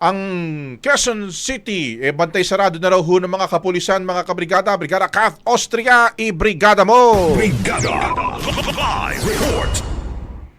Ang Quezon City, bantay sarado na raw ho ng mga kapulisan, mga kabrigada. Brigada Cav Austria, i-brigada mo! Brigada Live Report.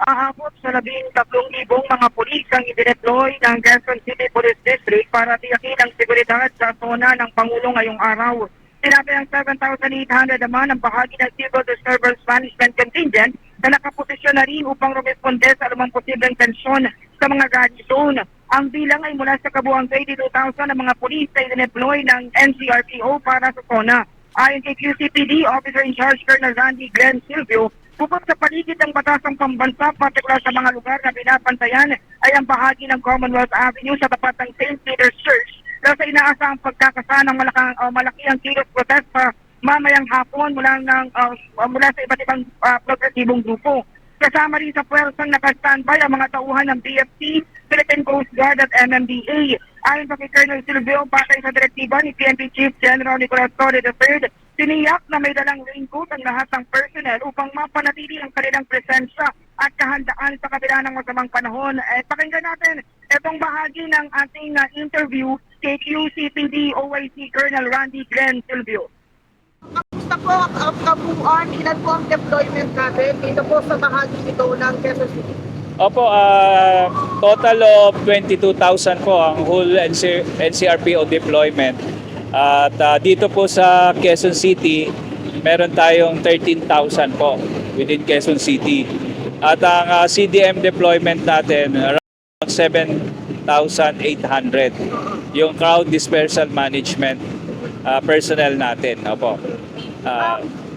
Aabot sa 13,000 mga pulis ang idineploy ng Quezon City Police District para tiyakin ang seguridad sa zona ng Pangulo ngayong araw. Sinabi ang 7,800 naman ang bahagi ng Civil Disturbance Management Contingent na nakaposisyon na rin upang rumisponde sa anumang posibleng tensyon sa mga garrison. Ang bilang ay mula sa kabuuang 22,000 ng mga pulis na idineploy ng NCRPO para sa zona. Ayon kay QCPD Officer in Charge Colonel Randy Glenn Silvio, bukod sa paligid ng batasang pambansa, partikular sa mga lugar na binabantayan ay ang bahagi ng Commonwealth Avenue sa tapat ng St. Peter's Church na sa inaasahang pagkakasa ng malaki ang kilos protesta mamayang hapon mula sa iba't ibang progresibong grupo. Kasama rin sa puwersang naka-standby ang mga tauhan ng BFC, Philippine Coast Guard at MMDA. Ayon pa kay Colonel Silvio, batay sa direktiba ni PNP Chief General Nicolas Torre III, tiniyak na may dalang raincoat ang lahat ng personnel upang mapanatili ang kanilang presensya at kahandaan sa kabila ng masamang panahon. Pakinggan natin itong bahagi ng ating interview kay QCPD OIC Colonel Randy Glenn Silvio. Kamusta po ang kabuuan? Ilan po ang deployment natin dito po sa bahagi ito ng Quezon City? Opo, total of 22,000 po ang whole NCRPO deployment. At dito po sa Quezon City, meron tayong 13,000 po within Quezon City. At ang CDM deployment natin, around 7,800. Yung crowd dispersal management personnel natin. Opo.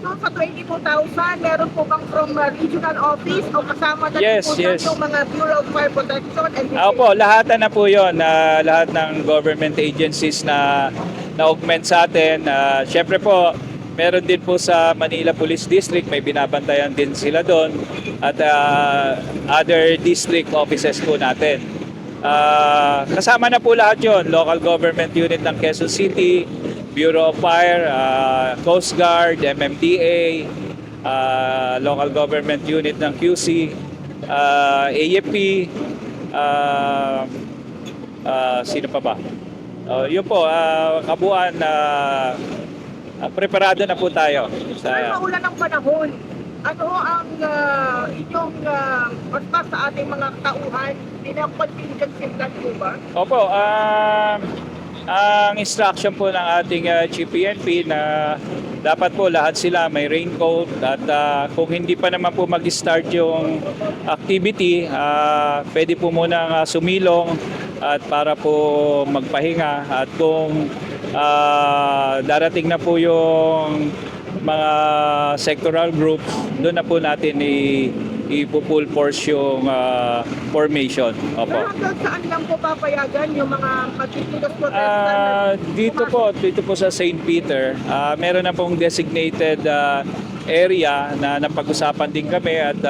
So sa 22,000, meron po bang from regional office o kasama na Yes, po yes. yung mga Bureau of Fire Protection and Opo, lahat na po yun. Lahat ng government agencies na na-augment sa atin. Siyempre po, meron din po sa Manila Police District, may binabantayan din sila doon. At other district offices po natin. Kasama na po lahat yun. Local government unit ng Quezon City, Bureau of Fire, Coast Guard, MMDA, local government unit ng QC, AFP, sino pa ba? Yun po, kabuuan, preparado na po tayo. Sir, maulan ng panahon. Ano ang inyong basta sa ating mga tauhan? Contingency plan po ba? Opo, ang instruction po ng ating Chief PNP na dapat po lahat sila may raincoat at kung hindi pa naman po mag-start yung activity, pwede po muna sumilong at para po magpahinga at kung darating na po yung mga sectoral groups, doon na po natin ipo-full force yung formation. Opo. Pero hanggang saan lang po papayagan yung mga matitilos protesta? Dito po sa St. Peter, meron na pong designated area na napag-usapan din kami at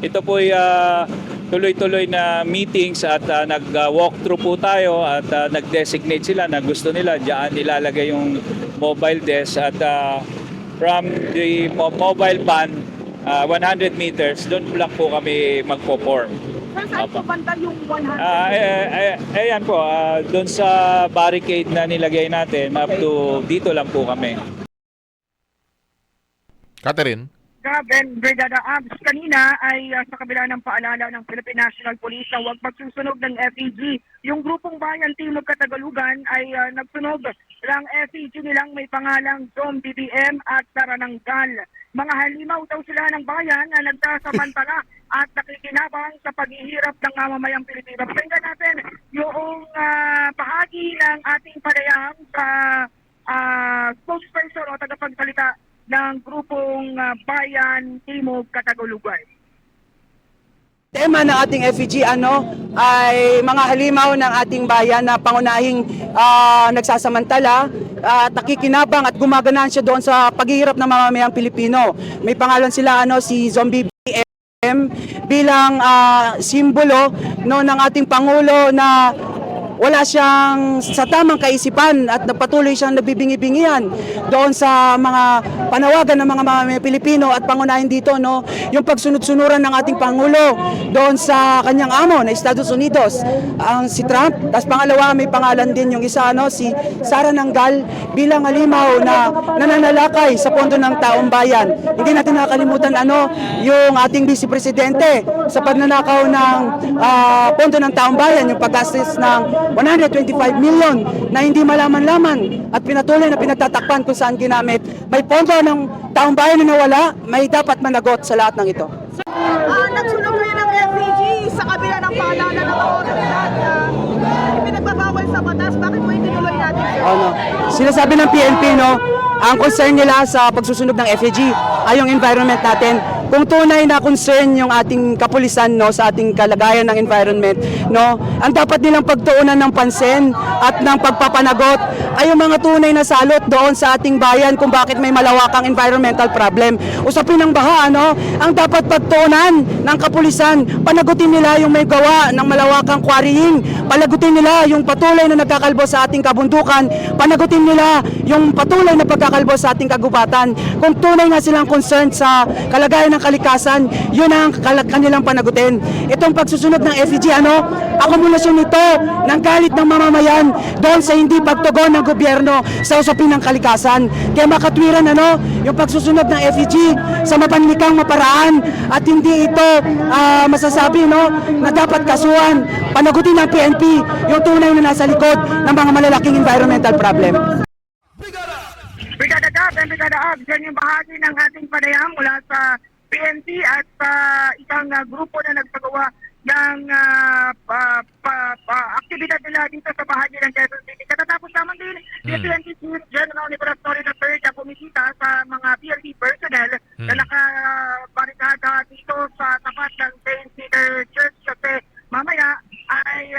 ito po ay tuloy-tuloy na meetings at nag-walkthrough po tayo at nag-designate sila na gusto nila diyan nilalagay yung mobile desk at from the mobile van 100 meters, doon lang po kami magpo-form. Sir, saan po banda yung 100? Ayan po, doon sa barricade na nilagay natin, up to dito lang po kami. Catherine? Gaben, Brigada Abs, kanina ay sa kabila ng paalala ng Philippine National Police na huwag pagsusunog ng FEG. Yung grupong bayan Timog Katagalugan ay nagsunog ng FEG nilang may pangalang Zom BBM at Tarananggal. Mga halimaw daw sila ng bayan na nagsasamantala at nakikinabang sa paghihirap ng mamamayang Pilipino. Pakinggan natin yung bahagi ng ating panayam sa spokesperson o tagapagsalita ng grupong Bayan Timog Katagalugan. Tema ng ating FEG ay mga halimaw ng ating bayan na pangunahing nagsasamantala at nakikinabang at gumaganansya doon sa paghihirap ng mamamayang Pilipino. May pangalan sila si Zombie BM bilang simbolo ng ating Pangulo na wala siyang sa tamang kaisipan at patuloy siyang nabibingi-bingihan doon sa mga panawagan ng mga mamamayan Pilipino at pangunahin dito no yung pagsunod-sunuran ng ating Pangulo doon sa kanyang amo na Estados Unidos ang si Trump. Tapos pangalawa may pangalan din yung isa si Sara Nangal bilang halimaw na nananalakay sa pondo ng taong bayan. Hindi natin nakalimutan yung ating Vice Presidente sa pagnanakaw ng pondo ng taong bayan, yung paggastos ng 125 million na hindi malaman-laman at pinatuloy na pinagtatakpan kung saan ginamit. May pondo ng taong bayan na nawala, may dapat managot sa lahat ng ito. Nagsunog kayo ng FPG sa kabila ng paalala ng mga otoridad na ipinagbabawal sa batas. Bakit mo itinuloy natin, sir? Sinasabi ng PNP, ang concern nila sa pagsusunog ng FEG ay yung environment natin. Kung tunay na concern yung ating kapulisan sa ating kalagayan ng environment, ang dapat nilang pagtuunan ng pansin at ng pagpapanagot ay yung mga tunay na salot doon sa ating bayan kung bakit may malawakang environmental problem. Usapin ng baha, ang dapat pagtuunan ng kapulisan, panagutin nila yung may gawa ng malawakang quarrying, panagutin nila yung patuloy na nagkakalbo sa ating kabundukan, panagutin nila yung patuloy na pagkakalbo sa ating kagubatan. Kung tunay nga silang concerned sa kalagayan ng kalikasan, yun ang kanilang panagutin. Itong pagsusunod ng FEG, akumulasyon nito ng galit ng mamamayan doon sa hindi pagtugon ng gobyerno sa usapin ng kalikasan. Kaya makatwiran yung pagsusunod ng FEG sa mapanlikang maparaan at hindi ito masasabi na dapat kasuhan. Panagutin ng PNP yung tunay na nasa likod ng mga malalaking environmental problem. Brigada Gab and Brigada Ab, dyan yung bahagi ng ating panayam mula sa PNP at isang grupo na nagsagawa ng aktibidad nila dito sa bahagi ng Quezon City. Katatapos naman din, yung PNP Chief General Nicolas Torre III na bumisita sa mga PNP personnel na nakabarikada dito sa tapat ng St. Peter Church kasi mamaya ay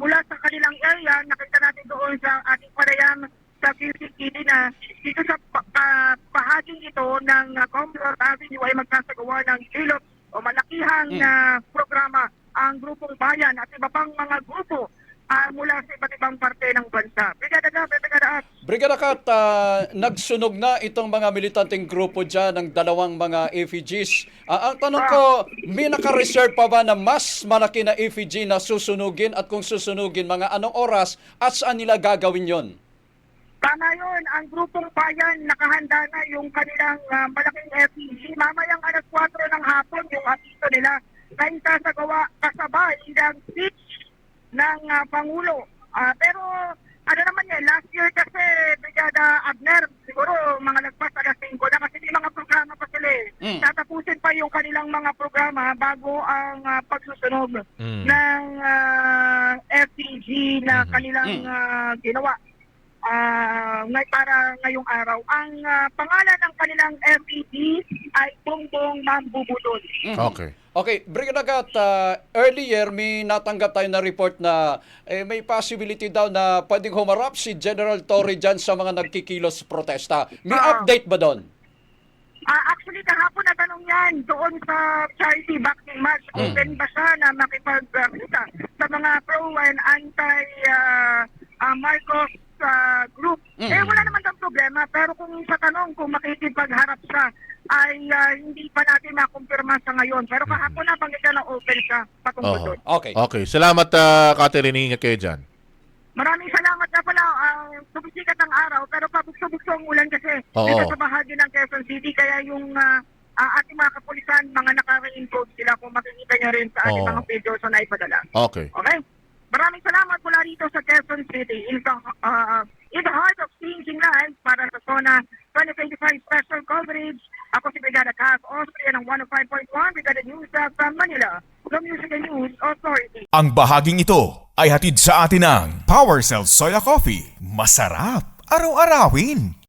mula sa kanilang area, nakita natin doon sa ating panayam sa Quezon City na dito sa bahaging ito ng Commonwealth Avenue ay magsasagawa ng hilot o malakihang programa ang grupong bayan at iba pang mga grupo mula sa iba't ibang parte ng bansa. Brigada Gab, Brigada Ab. Brigada Kat, nagsunog na itong mga militanteng grupo dyan ng dalawang mga FEGs. Ang tanong ko, may naka-reserve pa ba na mas malaki na FEG na susunugin at kung susunugin, mga anong oras at saan nila gagawin yon? Tama yun, ang grupong bayan nakahanda na yung kanilang malaking FEG. Mamayang alas 4 ng hapon yung apisto nila na isasagawa kasabay ng speech ng Pangulo. Pero ano naman yan, last year kasi Brigada Abner, siguro mga lagpas alas 5 na kasi may mga programa pa sila Tatapusin pa yung kanilang mga programa bago ang pagsusunog ng FEG na kanilang ginawa. Para ngayong araw. Ang pangalan ng kanilang FEG ay Bongbong Mambubudol. Okay, Brigada Kat, earlier may natanggap tayo na report na may possibility daw na pwedeng humarap si General Torre dyan sa mga nagkikilos protesta. May update ba doon? Actually, kahapon na tanong yan doon sa Charity Boxing Match. Open ba siya na makipagkita sa mga pro and anti-Marcos group? Wala naman daw problema. Pero kung sa tanong kung makikipagharap siya, ay hindi pa natin makumpirma sa ngayon. Pero kahapon na banggit na open siya patungkol doon. Okay. Salamat, Catherine. Ingat kayo dyan. Maraming salamat na pala. Sumisikat ang araw pero pabukso-bukso ang ulan kasi dito sa bahagi ng Quezon City. Kaya yung ating mga kapulisan, mga naka-reinforce sila kung makikita nyo rin sa ating mga videos na ipadala. Okay. Maraming salamat mula dito sa Quezon City in the heart of changing lives para sa Zona 2025 special coverage. Ako si Brigada Cass Austria ng 105.1 Brigada News from Manila, the Music and News Authority. Ang bahaging ito ay hatid sa atin ng PowerCell Soya Coffee. Masarap araw-arawin.